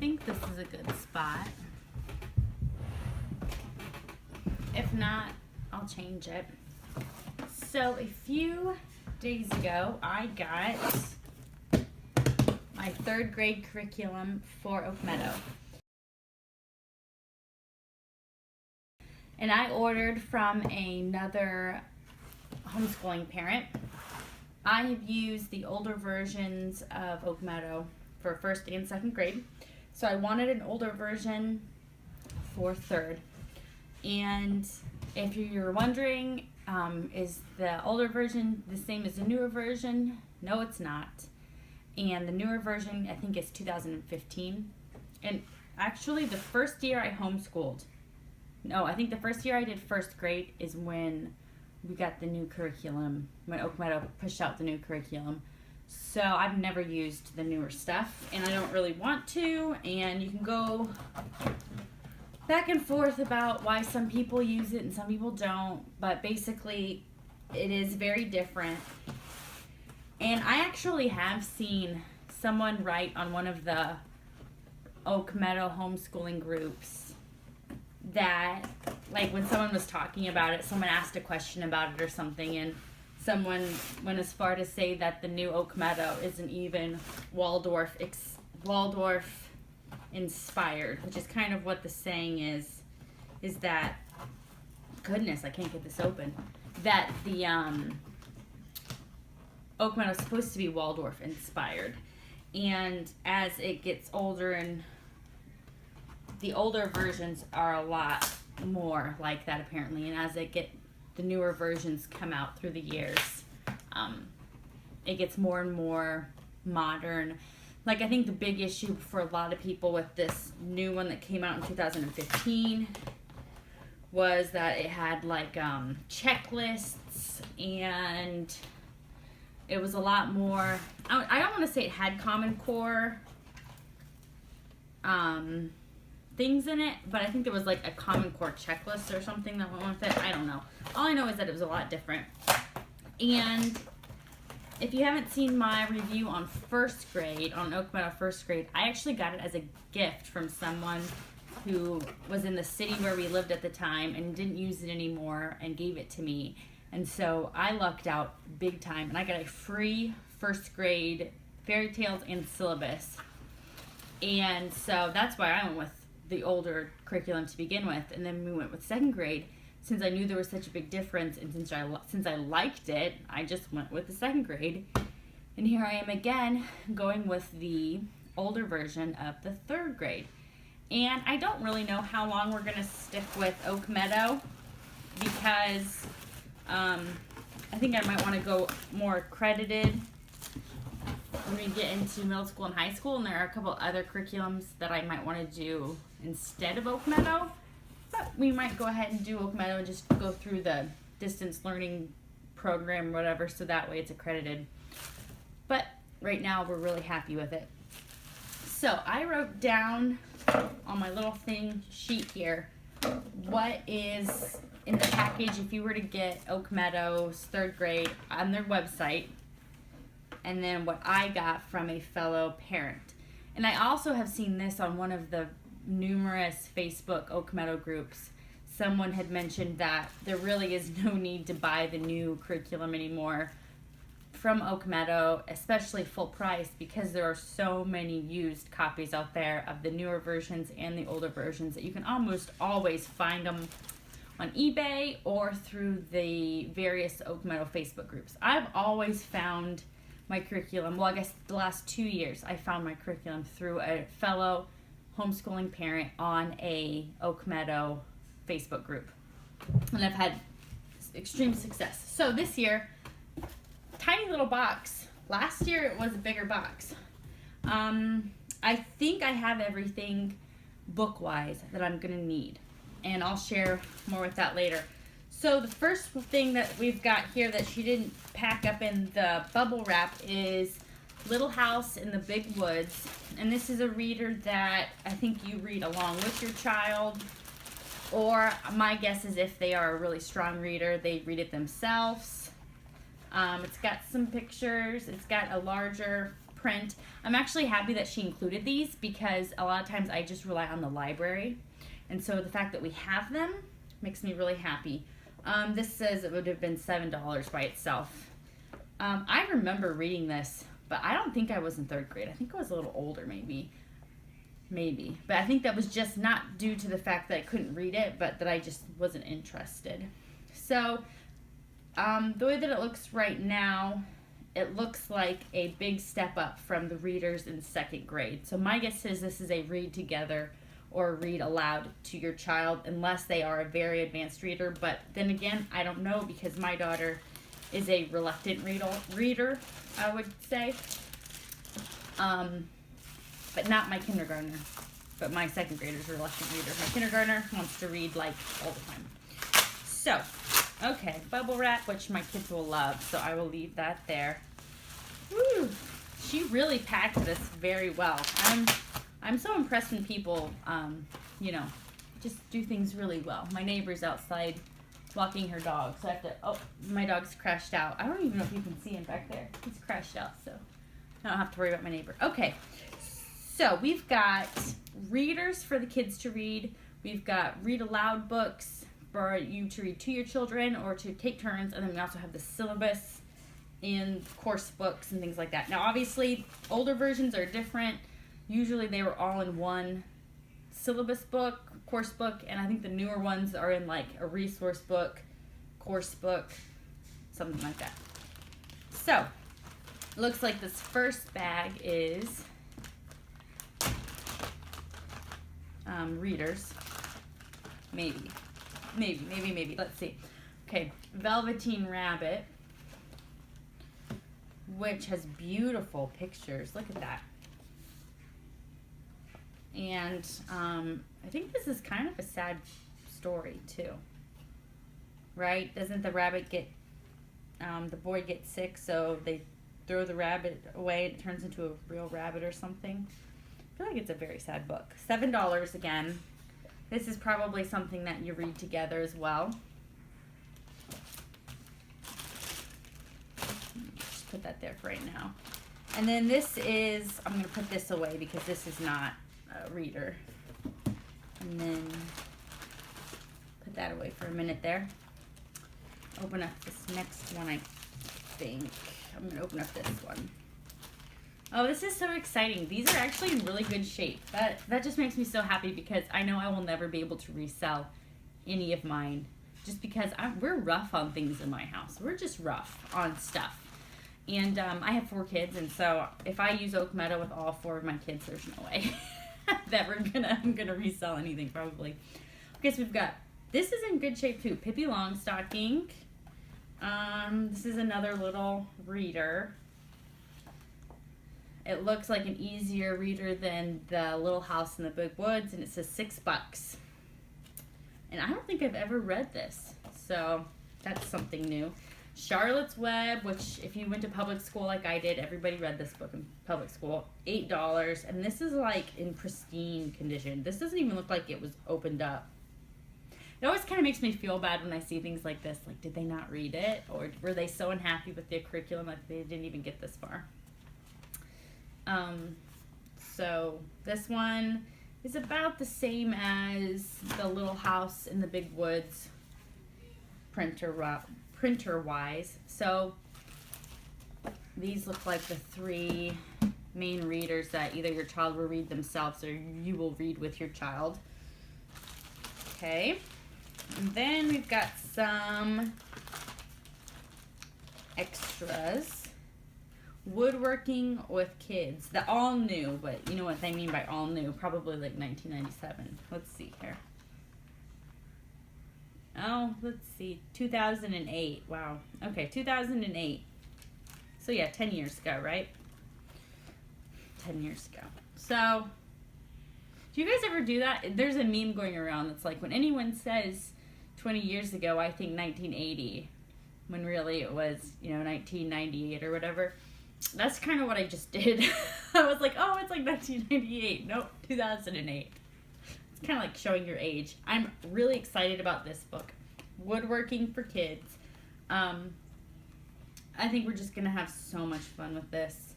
think this is a good spot. If not, I'll change it. So a few days ago, I got my 3rd grade curriculum for Oak Meadow. And I ordered from another homeschooling parent. I have used the older versions of Oak Meadow for 1st and 2nd grade. So I wanted an older version for 3rd. And if you're wondering, is the older version the same as the newer version? No, it's not. And the newer version, I think, is 2015. And actually, the first year I homeschooled, no, I think the first year I did 1st grade is when we got the new curriculum, when Oak Meadow pushed out the new curriculum. So I've never used the newer stuff, and I don't really want to, and you can go back and forth about why some people use it and some people don't, but basically it is very different. And I actually have seen someone write on one of the Oak Meadow homeschooling groups that, like, when someone was talking about it, someone asked a question about it or something, and someone went as far to say that the new Oak Meadow isn't even Waldorf inspired, which is kind of what the saying is that, goodness, I can't get this open, that the Oak Meadow is supposed to be Waldorf inspired. And as it gets older, and the older versions are a lot more like that apparently, and as the newer versions come out through the years, it gets more and more modern. Like, I think the big issue for a lot of people with this new one that came out in 2015 was that it had like checklists, and it was a lot more, I don't want to say it had Common Core things in it, but I think there was like a Common Core checklist or something that went with it. I don't know. All I know is that it was a lot different. And if you haven't seen my review on 1st grade, on Oak Meadow 1st grade, I actually got it as a gift from someone who was in the city where we lived at the time and didn't use it anymore and gave it to me. And so I lucked out big time, and I got a free 1st grade fairy tales and syllabus. And so that's why I went with the older curriculum to begin with, and then we went with 2nd grade. Since I knew there was such a big difference, and since I liked it, I just went with the 2nd grade. And here I am again, going with the older version of the 3rd grade. And I don't really know how long we're going to stick with Oak Meadow, because I think I might want to go more accredited when we get into middle school and high school, and there are a couple other curriculums that I might want to do instead of Oak Meadow. But we might go ahead and do Oak Meadow and just go through the distance learning program, whatever, so that way it's accredited. But right now we're really happy with it. So I wrote down on my little sheet here what is in the package if you were to get Oak Meadow's 3rd grade on their website, and then what I got from a fellow parent. And I also have seen this on one of the numerous Facebook Oak Meadow groups. Someone had mentioned that there really is no need to buy the new curriculum anymore from Oak Meadow, especially full price, because there are so many used copies out there of the newer versions and the older versions that you can almost always find them on eBay or through the various Oak Meadow Facebook groups. I've always found my curriculum, well, I guess the last 2 years, I found my curriculum through a fellow homeschooling parent on a Oak Meadow Facebook group, and I've had extreme success. So this year, tiny little box. Last year it was a bigger box. I think I have everything book-wise that I'm gonna need, and I'll share more with that later. So the first thing that we've got here that she didn't pack up in the bubble wrap is Little House in the Big Woods. And this is a reader that I think you read along with your child, or my guess is if they are a really strong reader, they read it themselves. It's got some pictures. It's got a larger print. I'm actually happy that she included these because a lot of times I just rely on the library. And so the fact that we have them makes me really happy. This says it would have been $7 by itself. I remember reading this, but I don't think I was in 3rd grade. I think I was a little older, maybe. But I think that was just not due to the fact that I couldn't read it, but that I just wasn't interested. So, the way that it looks right now, it looks like a big step up from the readers in 2nd grade. So my guess is this is a read together or read aloud to your child, unless they are a very advanced reader. But then again, I don't know, because my daughter is a reluctant reader, I would say. But not my kindergartner. But my 2nd grader's a reluctant reader. My kindergartner wants to read like all the time. So, okay, bubble wrap, which my kids will love, so I will leave that there. Woo! She really packed this very well. I'm so impressed when people, you know, just do things really well. My neighbor's outside walking her dog, so I have to, oh, my dog's crashed out. I don't even know if you can see him back there. He's crashed out, so I don't have to worry about my neighbor. Okay, so we've got readers for the kids to read. We've got read aloud books for you to read to your children or to take turns, and then we also have the syllabus and course books and things like that. Now, obviously, older versions are different. Usually they were all in one syllabus book, course book, and I think the newer ones are in like a resource book, course book, something like that. So, it looks like this first bag is readers. Maybe. Let's see. Okay, Velveteen Rabbit, which has beautiful pictures. Look at that. And I think this is kind of a sad story too, right? Doesn't the rabbit get, the boy gets sick, so they throw the rabbit away and it turns into a real rabbit or something? I feel like it's a very sad book. $7 again. This is probably something that you read together as well. Just put that there for right now. And then this is, I'm going to put this away because this is not a reader. And then put that away for a minute there. Open up this next one, I think. I'm going to open up this one. Oh, this is so exciting. These are actually in really good shape. That just makes me so happy because I know I will never be able to resell any of mine just because we're rough on things in my house. We're just rough on stuff. And I have 4 kids, and so if I use Oak Meadow with all 4 of my kids, there's no way that I'm gonna resell anything probably. Okay, so we've got, this is in good shape too, Pippi Longstocking. This is another little reader. It looks like an easier reader than the Little House in the Big Woods, and it says $6. And I don't think I've ever read this, so that's something new. Charlotte's Web, which if you went to public school like I did, everybody read this book in public school. $8, and this is like in pristine condition. This doesn't even look like it was opened up. It always kind of makes me feel bad when I see things like this. Like, did they not read it? Or were they so unhappy with their curriculum that they didn't even get this far? So this one is about the same as the Little House in the Big Woods printer-wise. So these look like the 3 main readers that either your child will read themselves or you will read with your child. Okay, and then we've got some extras. Woodworking with Kids. The all new, but you know what they mean by all new. Probably like 1997. Let's see here. Oh, let's see. 2008. Wow. Okay, 2008. So yeah, 10 years ago, right? 10 years ago. So, do you guys ever do that? There's a meme going around that's like, when anyone says 20 years ago, I think 1980. When really it was, 1998 or whatever. That's kind of what I just did. I was like, oh, it's like 1998. Nope, 2008. It's kind of like showing your age. I'm really excited about this book, Woodworking for Kids. I think we're just going to have so much fun with this.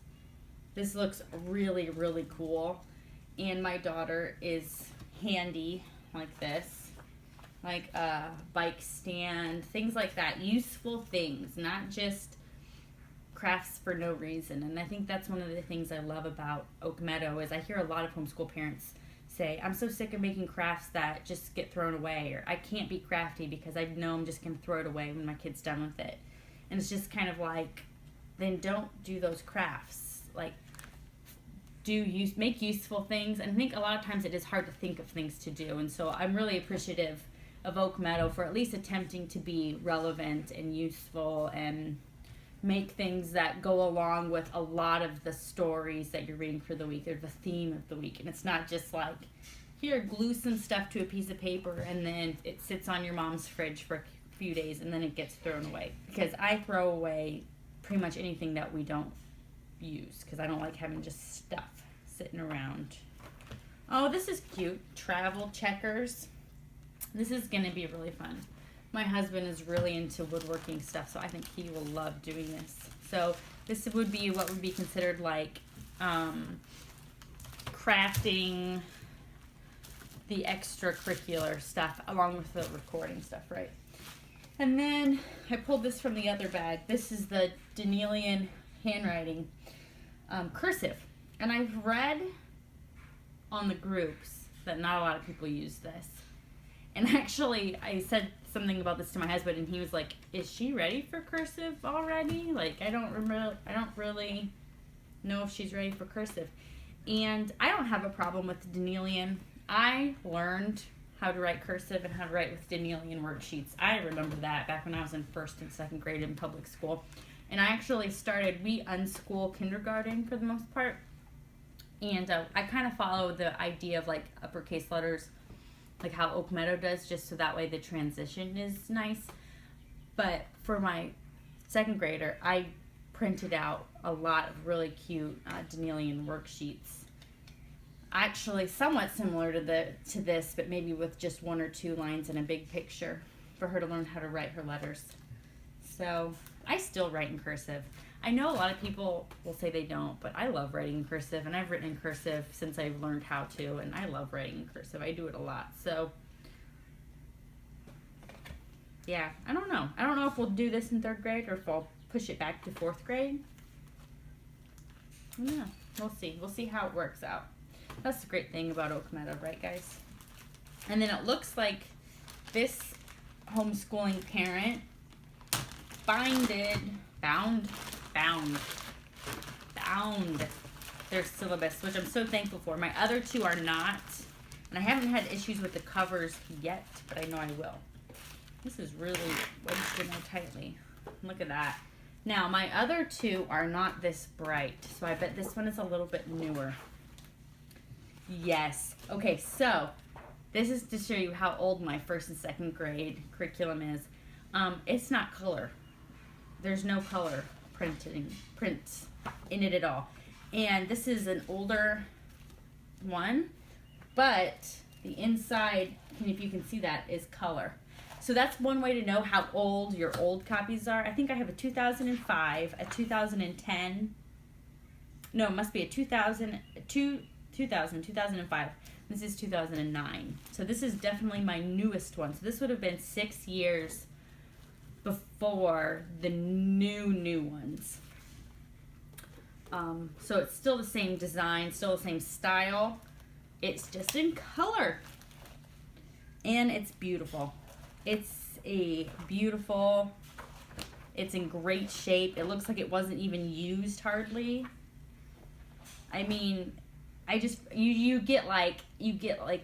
This looks really, really cool. And my daughter is handy like this, like a bike stand, things like that. Useful things, not just crafts for no reason. And I think that's one of the things I love about Oak Meadow is I hear a lot of homeschool parents say, I'm so sick of making crafts that just get thrown away, or I can't be crafty because I know I'm just going to throw it away when my kid's done with it. And it's just kind of like, then don't do those crafts. Like, make useful things. And I think a lot of times it is hard to think of things to do. And so I'm really appreciative of Oak Meadow for at least attempting to be relevant and useful and make things that go along with a lot of the stories that you're reading for the week or the theme of the week. And it's not just like, here, glue some stuff to a piece of paper and then it sits on your mom's fridge for a few days and then it gets thrown away. Because I throw away pretty much anything that we don't use because I don't like having just stuff sitting around. Oh, this is cute. Travel checkers. This is going to be really fun. My husband is really into woodworking stuff, so I think he will love doing this. So this would be what would be considered like crafting the extracurricular stuff along with the recording stuff, right? And then I pulled this from the other bag. This is the Danielian handwriting cursive. And I've read on the groups that not a lot of people use this. And actually, I said something about this to my husband, and he was like, "Is she ready for cursive already? Like, I don't really know if she's ready for cursive." And I don't have a problem with Danielian. I learned how to write cursive and how to write with Danielian worksheets. I remember that back when I was in 1st and 2nd grade in public school. And I actually we unschool kindergarten for the most part. And I kind of follow the idea of like uppercase letters, like how Oak Meadow does, just so that way the transition is nice. But for my 2nd grader, I printed out a lot of really cute Danielian worksheets. Actually, somewhat similar to this, but maybe with just 1 or 2 lines and a big picture for her to learn how to write her letters. So I still write in cursive. I know a lot of people will say they don't, but I love writing in cursive, and I've written in cursive since I've learned how to, and I love writing in cursive. I do it a lot. So yeah, I don't know. I don't know if we'll do this in 3rd grade or if I'll push it back to 4th grade. Yeah, we'll see. We'll see how it works out. That's the great thing about Oak Meadow, right, guys? And then it looks like this homeschooling parent bound their syllabus, which I'm so thankful for. My other 2 are not, and I haven't had issues with the covers yet, but I know I will. This is really wedged in there tightly. Look at that. Now, my other 2 are not this bright, so I bet this one is a little bit newer. Yes. Okay, so this is to show you how old my 1st and 2nd grade curriculum is. It's not color. There's no color prints in it at all. And this is an older one, but the inside, if you can see that, is color. So that's one way to know how old your old copies are. I think I have a 2005, a 2010. No, it must be a 2005. This is 2009. So this is definitely my newest one. So this would have been 6 years before the new ones. So it's still the same design, still the same style. It's just in color. And it's beautiful. It's in great shape. It looks like it wasn't even used hardly. I mean, you get like,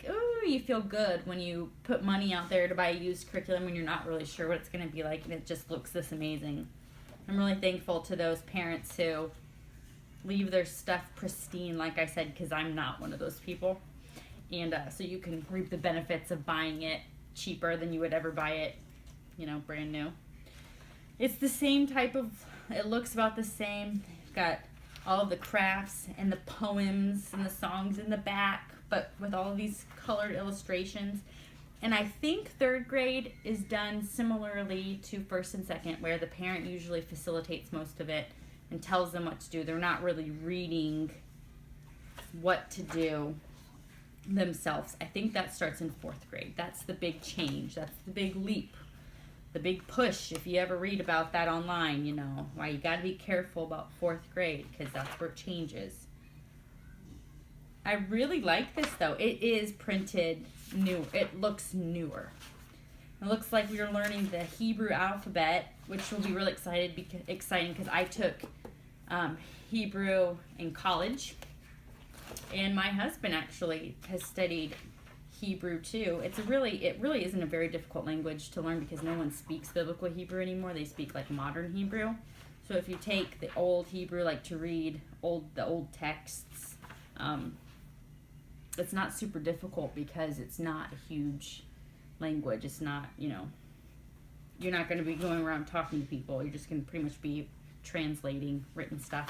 ooh, you feel good when you put money out there to buy a used curriculum when you're not really sure what it's going to be like, and it just looks this amazing. I'm really thankful to those parents who leave their stuff pristine, like I said, because I'm not one of those people. And so you can reap the benefits of buying it cheaper than you would ever buy it, brand new. It's the same it looks about the same. It's got all of the crafts and the poems and the songs in the back, but with all of these colored illustrations. And I think 3rd grade is done similarly to 1st and 2nd, where the parent usually facilitates most of it, and tells them what to do. They're not really reading what to do themselves. I think that starts in 4th grade. That's the big change. That's the big leap. The big push. If you ever read about that online, you know, why you got to be careful about 4th grade, because that's where it changes. I really like this though. It is printed new. It looks newer. It looks like we are learning the Hebrew alphabet, which will be really exciting because I took Hebrew in college, and my husband actually has studied Hebrew too. It really isn't a very difficult language to learn because no one speaks biblical Hebrew anymore. They speak like modern Hebrew. So if you take the old Hebrew, like to read the old texts, it's not super difficult because it's not a huge language. It's not, you know, you're not going to be going around talking to people. You're just going to pretty much be translating written stuff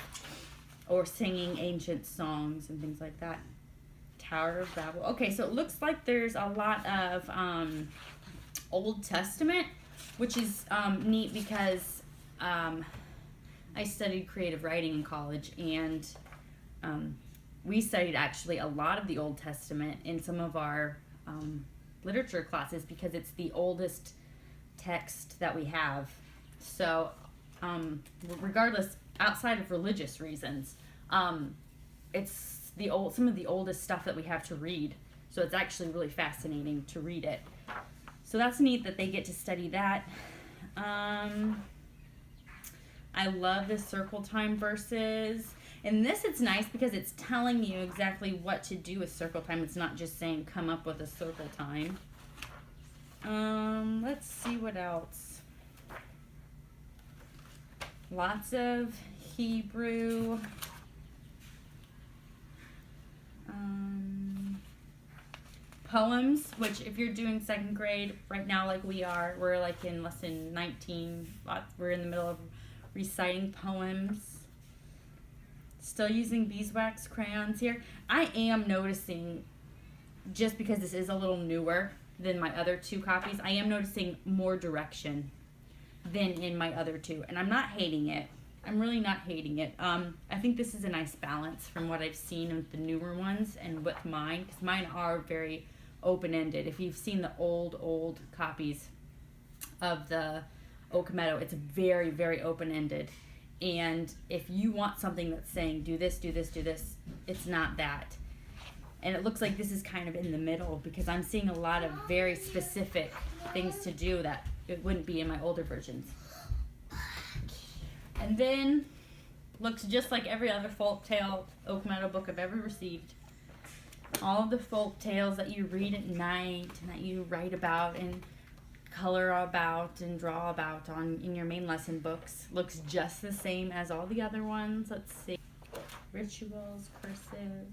or singing ancient songs and things like that. Tower of Babel. Okay, so it looks like there's a lot of Old Testament, which is neat because I studied creative writing in college, and we studied actually a lot of the Old Testament in some of our literature classes because it's the oldest text that we have. So regardless, outside of religious reasons, it's some of the oldest stuff that we have to read. So it's actually really fascinating to read it. So that's neat that they get to study that. I love the circle time verses. In this, it's nice because it's telling you exactly what to do with circle time. It's not just saying come up with a circle time. Let's see what else. Lots of Hebrew. Poems, which if you're doing 2nd grade right now like we are, we're like in lesson 19. We're in the middle of reciting poems. Still using beeswax crayons here. I am noticing, just because this is a little newer than my other 2 copies, I am noticing more direction than in my other 2. And I'm not hating it. I'm really not hating it. I think this is a nice balance from what I've seen with the newer ones and with mine, because mine are very open-ended. If you've seen the old copies of the Oak Meadow, it's very, very open-ended. And if you want something that's saying do this, do this, do this, it's not that. And it looks like this is kind of in the middle because I'm seeing a lot of very specific things to do that it wouldn't be in my older versions. And then looks just like every other folk tale Oak Meadow book I've ever received. All of the folk tales that you read at night and that you write about and color about and draw about in your main lesson books looks just the same as all the other ones. Let's see. Rituals, cursive,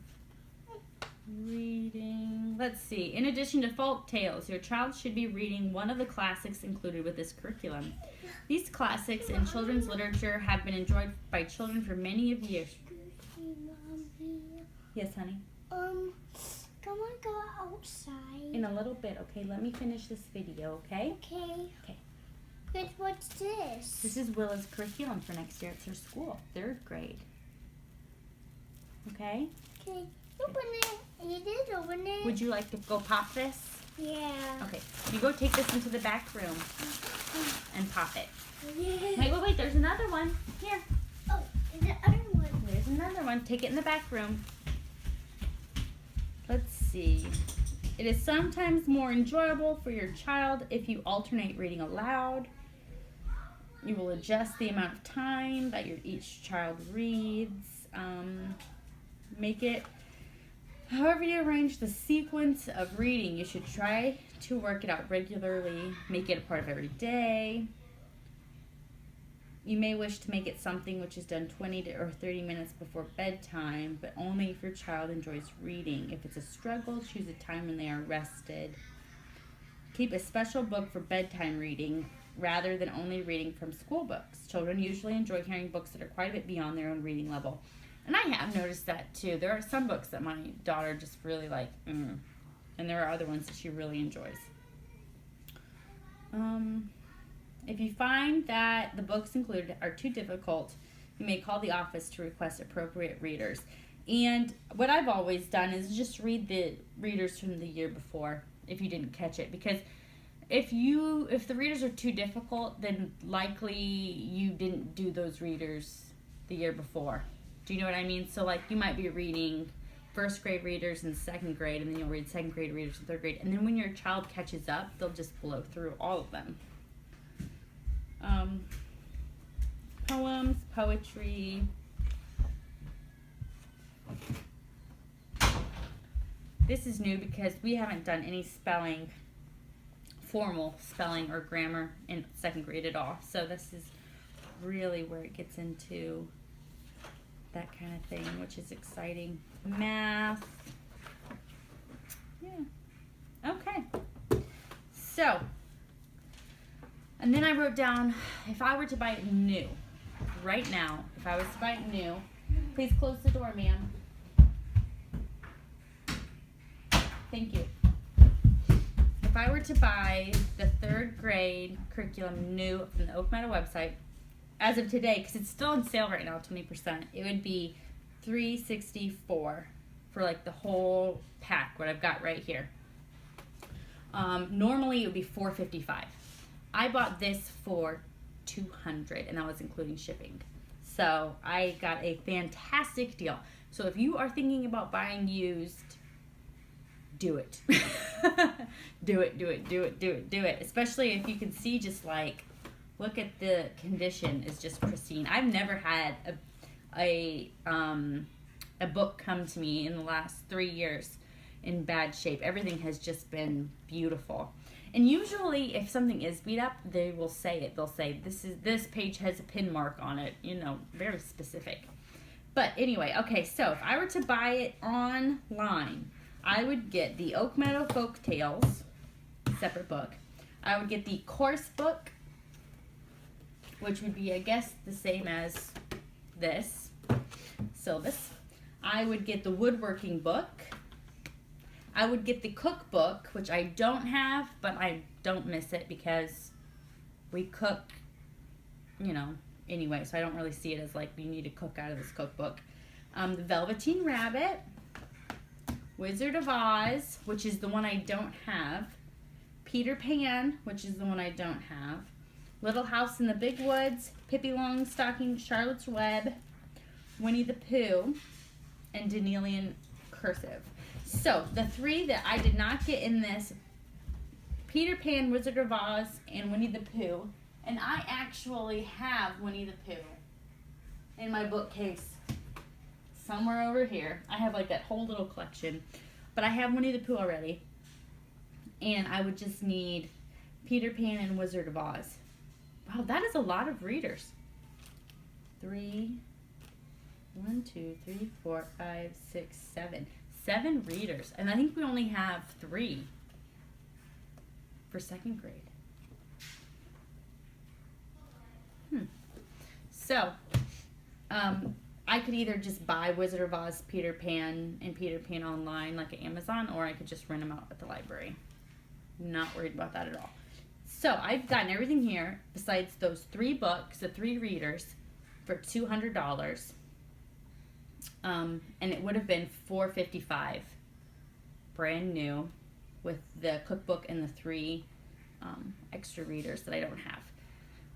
reading. Let's see. In addition to folk tales, your child should be reading one of the classics included with this curriculum. These classics in children's literature have been enjoyed by children for many of years. Yes, honey? Can we go outside? In a little bit, okay? Let me finish this video, okay? Okay. Okay. But what's this? This is Willa's curriculum for next year at her school, 3rd grade. Okay? Okay. Open it. You did open it. Would you like to go pop this? Yeah. Okay. You go take this into the back room and pop it. Yeah. Wait. There's another one. Here. Oh, the other one. There's another one. Take it in the back room. Let's see. It is sometimes more enjoyable for your child if you alternate reading aloud. You will adjust the amount of time that each child reads. Make it however you arrange the sequence of reading. You should try to work it out regularly. Make it a part of every day. You may wish to make it something which is done 20 or 30 minutes before bedtime, but only if your child enjoys reading. If it's a struggle, choose a time when they are rested. Keep a special book for bedtime reading rather than only reading from school books. Children usually enjoy hearing books that are quite a bit beyond their own reading level. And I have noticed that too. There are some books that my daughter just really and there are other ones that she really enjoys. If you find that the books included are too difficult You may call the office to request appropriate readers. And what I've always done is just read the readers from the year before if you didn't catch it, because if the readers are too difficult, then likely you didn't do those readers the year before. Do you know what I mean? So like you might be reading first grade readers in second grade, and then you'll read second grade readers in third grade, and then when your child catches up, they'll just blow through all of them. Poems, poetry. This is new because we haven't done any formal spelling or grammar in second grade at all. So this is really where it gets into that kind of thing, which is exciting. Math. Yeah. Okay. So, and then I wrote down, if I were to buy it new, right now, if I was to buy it new, please close the door, ma'am. Thank you. If I were to buy the third grade curriculum new from the Oak Meadow website, as of today, because it's still on sale right now, 20%, it would be $364 for like the whole pack, what I've got right here. Normally it would be $455. I bought this for $200, and that was including shipping. So I got a fantastic deal. So if you are thinking about buying used, do it. do it. Especially if you can see just like, look at the condition is just pristine. I've never had a book come to me in the last 3 years in bad shape. Everything has just been beautiful. And usually if something is beat up, they will say it. They'll say, this page has a pin mark on it, very specific. But anyway, okay, so if I were to buy it online, I would get the Oak Meadow Folk Tales, separate book. I would get the course book, which would be, I guess, the same as this, syllabus. I would get the woodworking book. I would get the cookbook, which I don't have, but I don't miss it because we cook, anyway, so I don't really see it as like, you need to cook out of this cookbook. The Velveteen Rabbit, Wizard of Oz, which is the one I don't have, Peter Pan, which is the one I don't have, Little House in the Big Woods, Pippi Longstocking, Charlotte's Web, Winnie the Pooh, and Danielian Cursive. So, the three that I did not get in this, Peter Pan, Wizard of Oz, and Winnie the Pooh. And I actually have Winnie the Pooh in my bookcase somewhere over here. I have like that whole little collection. But I have Winnie the Pooh already. And I would just need Peter Pan and Wizard of Oz. Wow, that is a lot of readers. 1, 2, 3, 4, 5, 6, 7. 7 readers. And I think we only have 3 for second grade. So, I could either just buy Wizard of Oz, Peter Pan, and Peter Pan online like at Amazon, or I could just rent them out at the library. Not worried about that at all. So, I've gotten everything here besides those 3 books, the 3 readers, for $200. And it would have been $455 brand new with the cookbook and the 3 extra readers that I don't have,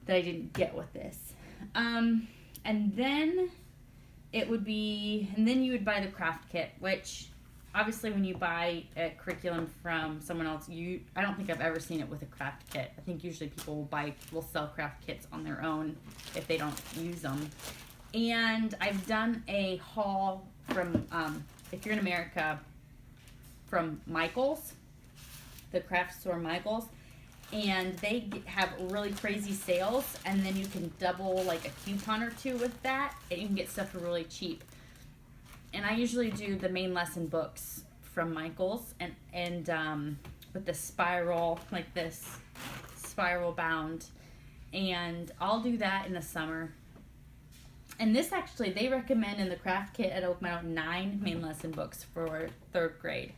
that I didn't get with this. And then you would buy the craft kit, which obviously when you buy a curriculum from someone else, I don't think I've ever seen it with a craft kit. I think usually people will sell craft kits on their own if they don't use them. And I've done a haul from, if you're in America, from Michael's, the craft store Michael's. And they have really crazy sales, and then you can double like a coupon or 2 with that, and you can get stuff for really cheap. And I usually do the main lesson books from Michael's, and with the spiral, like this, spiral bound. And I'll do that in the summer. And this actually, they recommend in the craft kit at Oak Meadow 9 main lesson books for 3rd grade.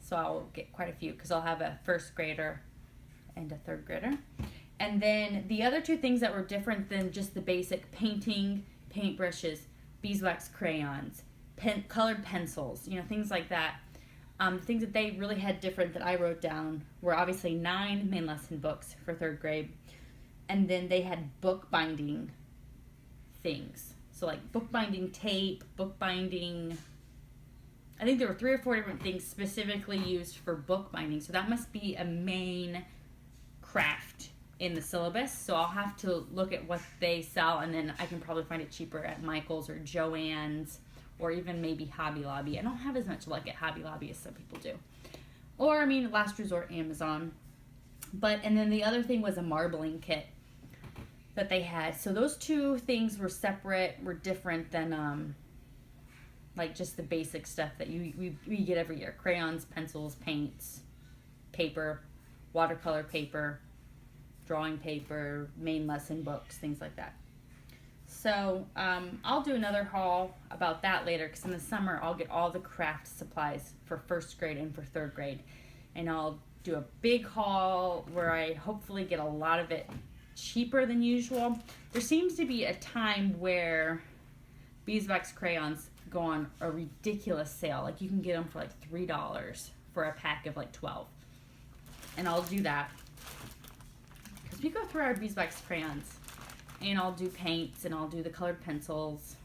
So I'll get quite a few because I'll have a 1st grader and a 3rd grader. And then the other 2 things that were different than just the basic painting, paintbrushes, beeswax crayons, colored pencils, you know, things like that. Things that they really had different that I wrote down were obviously 9 main lesson books for 3rd grade. And then they had bookbinding things. So like bookbinding tape, bookbinding, I think there were 3 or 4 different things specifically used for bookbinding. So that must be a main craft in the syllabus. So I'll have to look at what they sell, and then I can probably find it cheaper at Michael's or Joann's or even maybe Hobby Lobby. I don't have as much luck at Hobby Lobby as some people do. Or, I mean, last resort, Amazon. And then the other thing was a marbling kit that they had. So those 2 things were separate, were different than like just the basic stuff that we get every year. Crayons, pencils, paints, paper, watercolor paper, drawing paper, main lesson books, things like that. So I'll do another haul about that later, because in the summer I'll get all the craft supplies for 1st grade and for 3rd grade. And I'll do a big haul where I hopefully get a lot of it cheaper than usual. There seems to be a time where beeswax crayons go on a ridiculous sale. Like you can get them for like $3 for a pack of like 12. And I'll do that, because we go through our beeswax crayons, and I'll do paints, and I'll do the colored pencils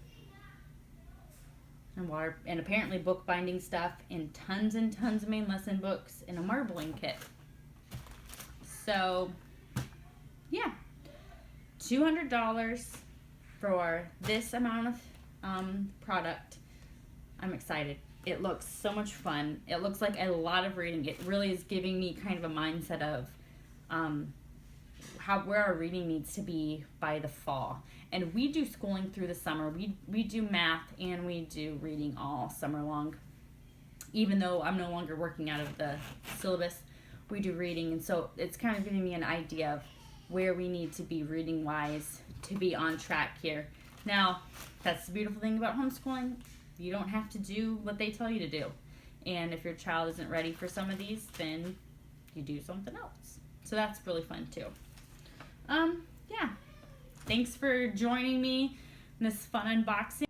and water, and apparently bookbinding stuff, and tons of main lesson books, and a marbling kit. So yeah, $200 for this amount of product. I'm excited. It looks so much fun. It looks like a lot of reading. It really is giving me kind of a mindset of where our reading needs to be by the fall. And we do schooling through the summer. We do math and we do reading all summer long. Even though I'm no longer working out of the syllabus, we do reading. And so it's kind of giving me an idea of where we need to be reading wise to be on track here. Now, that's the beautiful thing about homeschooling. You don't have to do what they tell you to do. And if your child isn't ready for some of these, then you do something else. So that's really fun too. Yeah. Thanks for joining me in this fun unboxing.